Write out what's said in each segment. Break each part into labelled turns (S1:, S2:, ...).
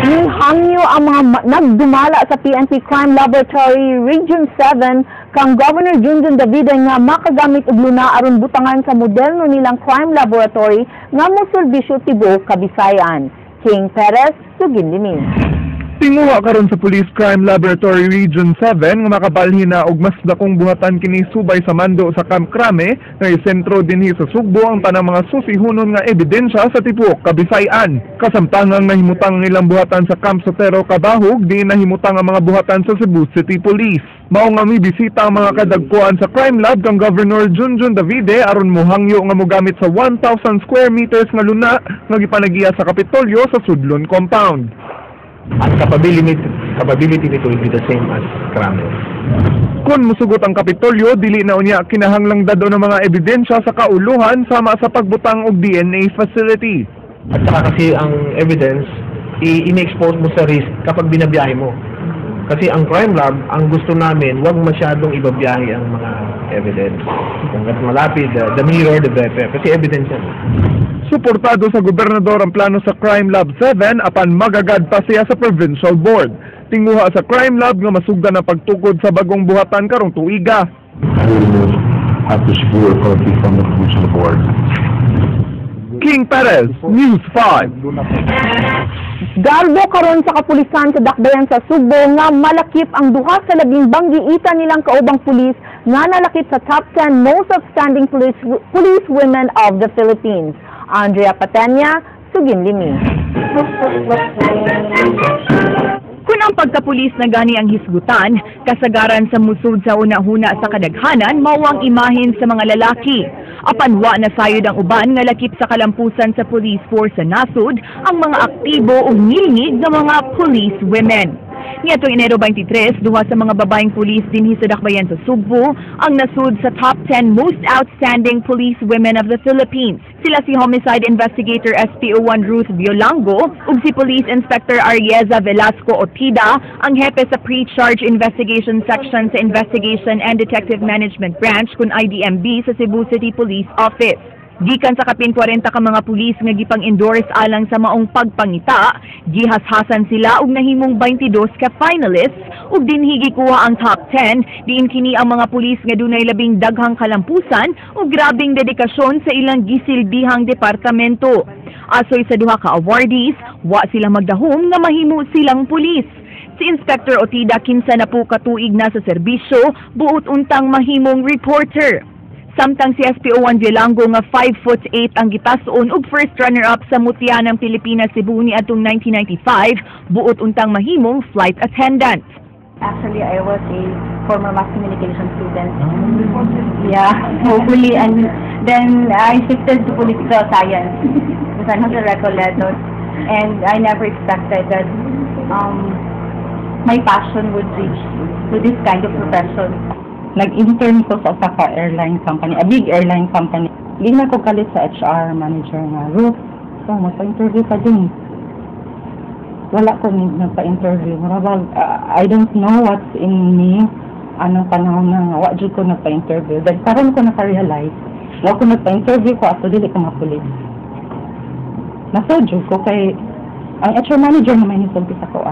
S1: Hangyo ang mga nagdumala sa PNP Crime Laboratory Region 7 kang Governor Junjun Davide nga makagamit og luna aron butangan sa moderno nilang crime laboratory nga moserbisyo tibuok Kabisayan. King Perez, Suginlimin.
S2: Tinguha karon sa Police Crime Laboratory Region 7 nga makabalhin na og mas dakong buhatan kini subay sa mando sa Camp Crame nga sentro dinhi sa Sugbo ang tanang mga susihunon nga ebidensya sa tibuok Kabisayan. Kasamtangang nahimutang ang ilang buhatan sa Camp Sotero Cabahug, di nahimutang ang mga buhatan sa Cebu City Police. Mao nga mibisita ang mga kadagpuan sa Crime Lab kang Governor Junjun Davide aron mohangyo nga mogamit sa 1,000 square meters nga luna nga gipanagiya sa Kapitolyo sa Sudlon Compound.
S3: Ang capability nito will be the same as Crame.
S2: Kung musugot ang Kapitolyo, dili na unya kinahanglang dado ng mga ebidensya sa kauluhan sama sa pagbutang og DNA facility.
S3: At saka kasi ang evidence, ini-expose mo sa risk kapag binabiyahe mo. Kasi ang crime lab, ang gusto namin, huwag masyadong ibabiyahe ang mga evidence. Kung malapit, the mirror, the better. Kasi evidence yan.
S2: Suportado sa gobernador ang plano sa Crime Lab 7 apan magagad pa siya sa Provincial Board. Tinguha sa Crime Lab nga masugdan ang pagtukod sa bagong buhatan karong tuiga.
S4: I will have to secure authority from the Provincial Board.
S2: King Perez, News 5.
S1: Garbo karon sa kapulisan sa Dakbayan sa Sugbo nga malakip ang duha sa labing banggiita nilang kaubang pulis nga nalakip sa top 10 most outstanding police women of the Philippines. Andrea Patenya, Suginlimin.
S5: Kung ang pagkapulis na gani ang hisgutan, kasagaran sa musud sa una-huna sa kadaghanan, mawang imahin sa mga lalaki. Apanwa na sayod ang uban nga lakip sa kalampusan sa police force sa nasud ang mga aktibo o ngilngig ng mga police women. Nitong Enero 23, duha sa mga babaeng pulis dinhi sa Dakbayan sa Sugbo ang nasud sa top 10 most outstanding police women of the Philippines. Sila si Homicide Investigator SPO1 Ruth Violango ug si Police Inspector Arieza Velasco Otida, ang hepe sa Pre-Charge Investigation Section sa Investigation and Detective Management Branch kun IDMB sa Cebu City Police Office. Gikan sa kapin 40 ka mga pulis nga gipang-endorse alang sa maong pagpangita, gihashasan sila og nahimong 22 ka finalists ug dinhi gikuha ang top 10 diin kini ang mga pulis nga dunay labing daghang kalampusan ug grabing dedikasyon sa ilang gisilbihang departamento. Asoy sa duha ka awardees, wa sila magdahom nga mahimo silang pulis. Si Inspector Otida kinsa na po katuig na sa serbisyo, buot untang mahimong reporter. Samtang si SPO1 Violango nga 5'8" ang gitason ug first runner-up sa Mutya ng Pilipinas Cebu ni atong 1995, buot untang mahimong flight attendant.
S6: Actually, I was a former mass communication student. Yeah, hopefully, and then I shifted to political science because I'm not a Recoletos, and I never expected that my passion would reach to this kind of profession.
S7: Nag-intern ko sa Osaka airline company, a big airline company. Hindi na ko kalit sa HR manager nga, Ruth, so magpa-interview ka din. Wala ko nagpa-interview. I don't know what's in me. Anong panahon na nga, wala ko nagpa-interview. Dahil parang ko naka-realize, wala ko nagpa-interview ko ato dili ko mapulis. Nasodyo ko kay, ang HR manager naman yung sumpis ako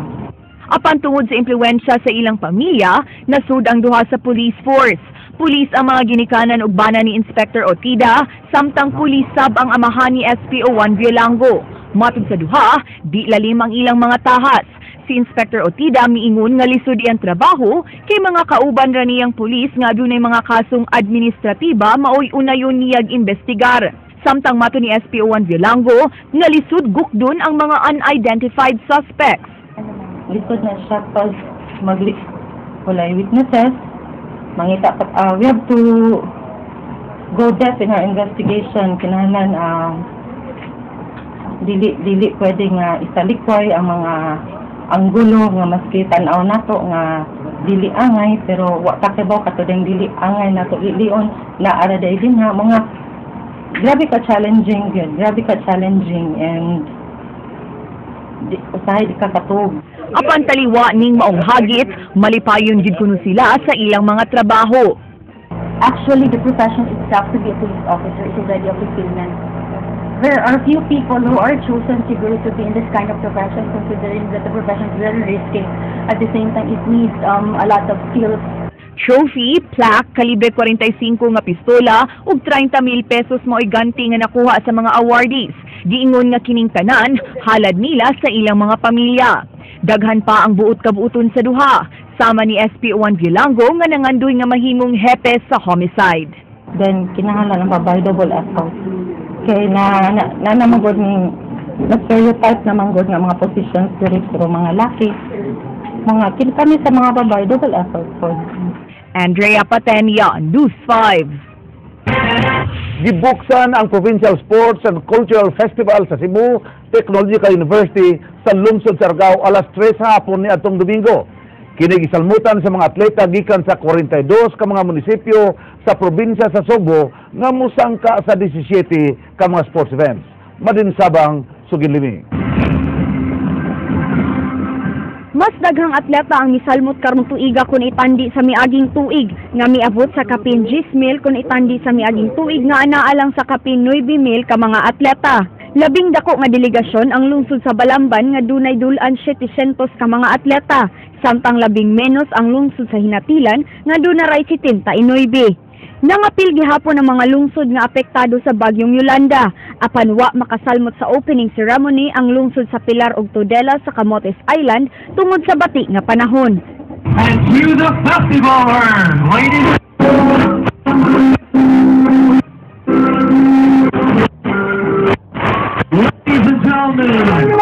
S5: Apan tungod sa impluwensya sa ilang pamilya, nasud ang duha sa police force. Pulis ang mga ginikanan ug bana ni Inspector Otida, samtang pulis sab ang amahan ni SPO1 Violango. Matod sa duha, di lalim ang ilang mga tahas. Si Inspector Otida miingon nga lisod iyang trabaho kay mga kauban ra niyang pulis nga dunay mga kasong administratiba maoy unayon niyag imbestigar. Samtang mato ni SPO1 Violango, nga lisod gukdon ang mga unidentified suspects.
S7: Lisod na siya pag walay witnesses, mangita we have to go depth in our investigation. Kinahanglan dili pwede nga isalikway ang mga anggulo nga maski tan-aw nato nga dili angay, pero wa kakibaw katudeng dili angay nato ilion na ara day din nga mga grabe ka challenging and usahay di ka katug.
S5: Apan taliwa ning maong hagit, malipayon jud kuno sila sa ilang mga trabaho.
S6: Actually, the profession itself to be a police officer is already a fulfillment. there are few people who are chosen siguro to be in this kind of profession, considering that the profession is very risky. At the same time, it needs a lot of skills.
S5: Trophy, plaque, kalibre 45 nga pistola ug 30,000 pesos mo'y ganti nga nakuha sa mga awardees. Giingon nga kining tanan, halad nila sa ilang mga pamilya. Daghan pa ang buot kabuuton sa duha, sama ni SP1 Vilango nga nangandoy nga mahimong hepe sa homicide.
S7: Then, kinahanglan ang babae double effort. Kaya namagod ni na-stereotype namagod nga mga positions diri pero mga laki. Kami sa mga babae double effort po.
S5: Andrea Patenia, News 5.
S8: Gibuksan ang Provincial Sports and Cultural Festival sa Cebu Technological University sa lungsod Siargao alas 3 hapon ni atong Domingo. Kini gisalmutan sa mga atleta gikan sa 42 ka mga munisipyo sa probinsya sa Subo nga musangka sa 17 ka mga sports events. Madinsabang Suginlimi.
S1: Mas daghang atleta ang misalmot karong tuiga kun itandi sa miaging tuig nga miabot sa kapin 10,000 kun itandi sa miaging tuig nga anaa lang sa kapin 9,000 ka mga atleta. Labing dako nga delegasyon ang lungsod sa Balamban nga dunay dulan 700 ka mga atleta, samtang labing menos ang lungsod sa Hinatilan nga dunay 79. Nangapil gihapon ang mga lungsod nga apektado sa bagyong Yolanda. Apan wa makasalmot sa opening ceremony ang lungsod sa Pilar ug Tudela sa Camotes Island tungod sa bati nga panahon.
S9: And to the festival world, ladies and gentlemen.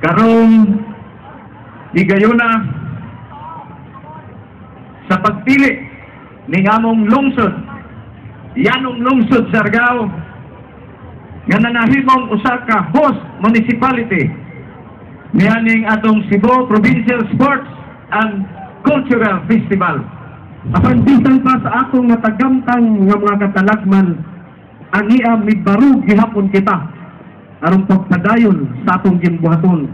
S9: Karong higayuna sa pagpili ning among lungsod, yanong lungsod Siargao nga nanahimong usa ka host municipality nianing atong Cebu Provincial Sports and Cultural Festival. Apan bisan pa sa atong nga tagamtang nga mga katalagman, ania midbarug gihapon kita aron pagpadayon sa atong ginbuhaton.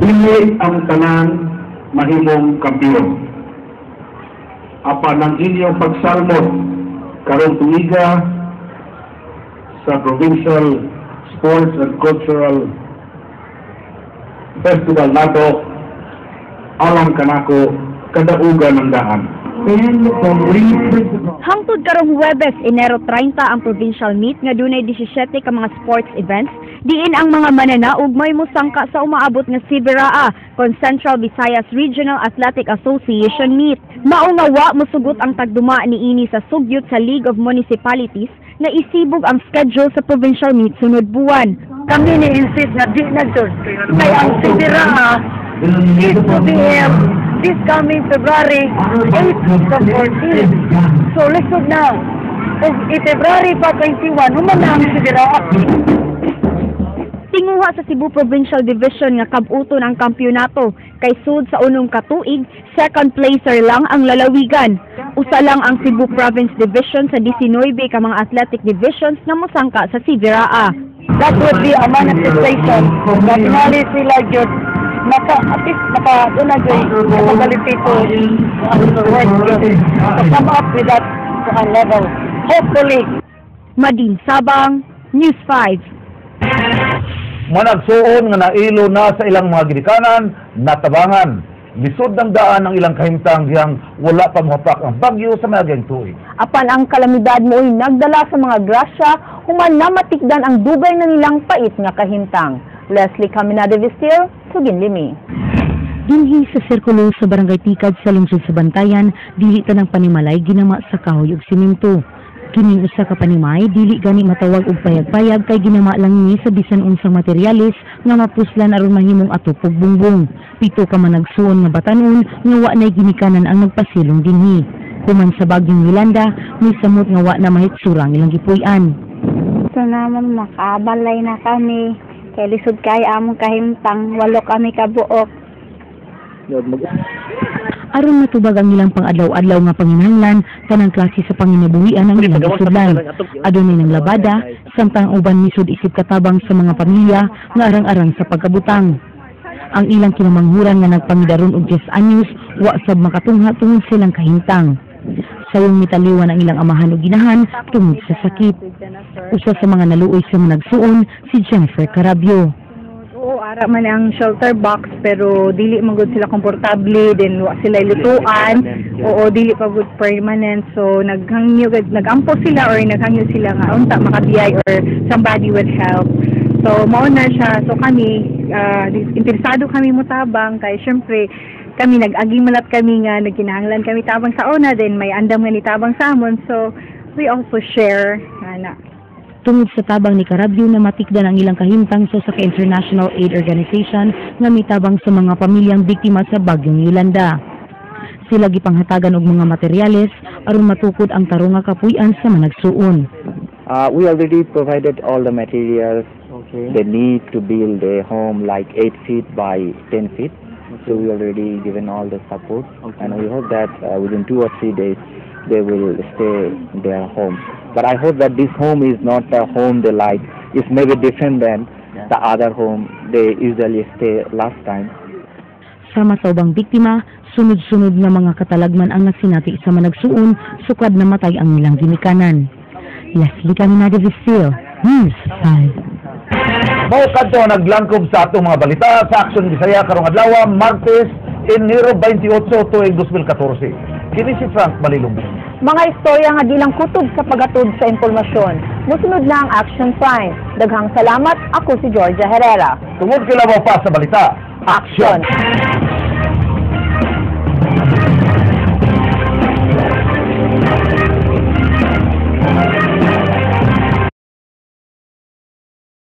S4: Dili ang tanan mahimong kampiyon. Apan ang inyong pagsalmot karong tuiga sa Provincial Sports and Cultural Festival nato alang kanako kadaugan ng daan.
S1: Hangtod karong Huwebes, Enero 30 ang provincial meet nga dunay 17 ka mga sports events diin ang mga mananaog may musangka sa umaabot nga CBRAA kon Central Visayas Regional Athletic Association meet. Mao nga wa mosugot ang tagduma niini sa sugyot sa League of Municipalities na isibog ang schedule sa provincial meet sunod buwan. Kami ni-insist na di nagtud kay ang CBRAA is to be held this coming February 8 to 14. So lisod na. Kung February pa 21, humanang CBRAA. Tinguha sa Cebu Provincial Division nga kabuton ang kampyonato kay sud sa unong katuig, second placer lang ang lalawigan. Usa lang ang Cebu Province Division sa 19 ka mga athletic divisions na mosangka sa CBRAA. That would be a manifestation that finally sila jud at least dunay capability to work to come up with that level. Hopefully. Madin Sabang, News 5.
S8: Managsuon nga nailo na sa ilang mga ginikanan, natabangan. Lisod ng daan ang ilang kahimtang diyang wala pa mahapak ang bagyo sa magang tuig.
S1: Apan ang kalamidad mo'y nagdala sa mga grasya, human na matikdan ang dugay na nilang pait nga kahimtang. Leslie Caminada Vistil, Suginlimi.
S10: Dinhi sa sirkulo sa Barangay Tikad sa lungsod sa Bantayan, dili tanang panimalay ginama sa kahoy ug simento. Kining usa ka panimay dili gani matawag og payag-payag kay ginama lang ni sa bisan unsang materyales nga mapuslan aron mahimong atupog bungbong. 7 ka managsuon nga batanon nga wa nay ginikanan ang nagpasilong dinhi. Human sa bagyong Yolanda, may samot nga wa na mahitsurang ilang gipuy-an.
S6: So naman makabalay na kami. Kay lisod kay among kahimtang, 8 kami kabuok.
S10: Aron matubag ang ilang pang-adlaw-adlaw nga panginahanglan, tanang klase sa panginabuhian ang ilang isudlan. Adunay ng labada, samtang uban misud isip katabang sa mga pamilya nga arang-arang sa pagkabutang. Ang ilang kinamanghuran nga nagpangidaron og 10 anyos wa sab makatungha tungod silang kahintang. Sayong mitaliwan ang ilang amahan o ginahan tungod sa sakit. Usa sa mga naluoy sa nagsuon si Jennifer Carabio.
S6: Oo, ara man ang shelter box pero dili man gud sila komportable, then wa sila lutuan. Oo, dili pa gud permanent, so nagampo sila or naghangyo sila nga unta makabiyay or somebody would help. So mao na siya, so kami interesado kami motabang kay syempre kami nag-agi malat kami nga nagkinahanglan kami tabang sa una, then may andam nga ni tabang sa amon, so we also share ana.
S10: Tungod sa tabang ni Carabio na matikdan ang ilang kahintang sa International Aid Organization nga mitabang sa mga pamilyang biktima sa bagyong Yolanda. Sila gipanghatagan og mga materyales aron matukod ang tarong nga kapuy-an sa managsuon.
S11: We already provided all the materials. They need to build a home like 8 feet by 10 feet. So we already given all the support, and we hope that within 2 or 3 days they will stay in their home. But I hope that this home is not a home they like. It's maybe different than the other home they usually stay last time.
S10: Sama sa ubang biktima, sunod-sunod nga mga katalagman ang nasinati sa managsuon, sukad na matay ang ilang ginikanan. Leslie Caminada Vistil, News 5.
S8: Mao kadto naglangkob sa atong mga balita sa Aksyon Bisaya karong adlaw, Martes, Enero 28 tuig 2014. Kini si Frank Balilong.
S1: Mga istorya nga di lang kutob sa pagatod sa impormasyon. Musunod na ang Action Prime. Daghang salamat, ako si Georgia Herrera.
S8: Tungod kila mo pa sa balita,
S1: Action!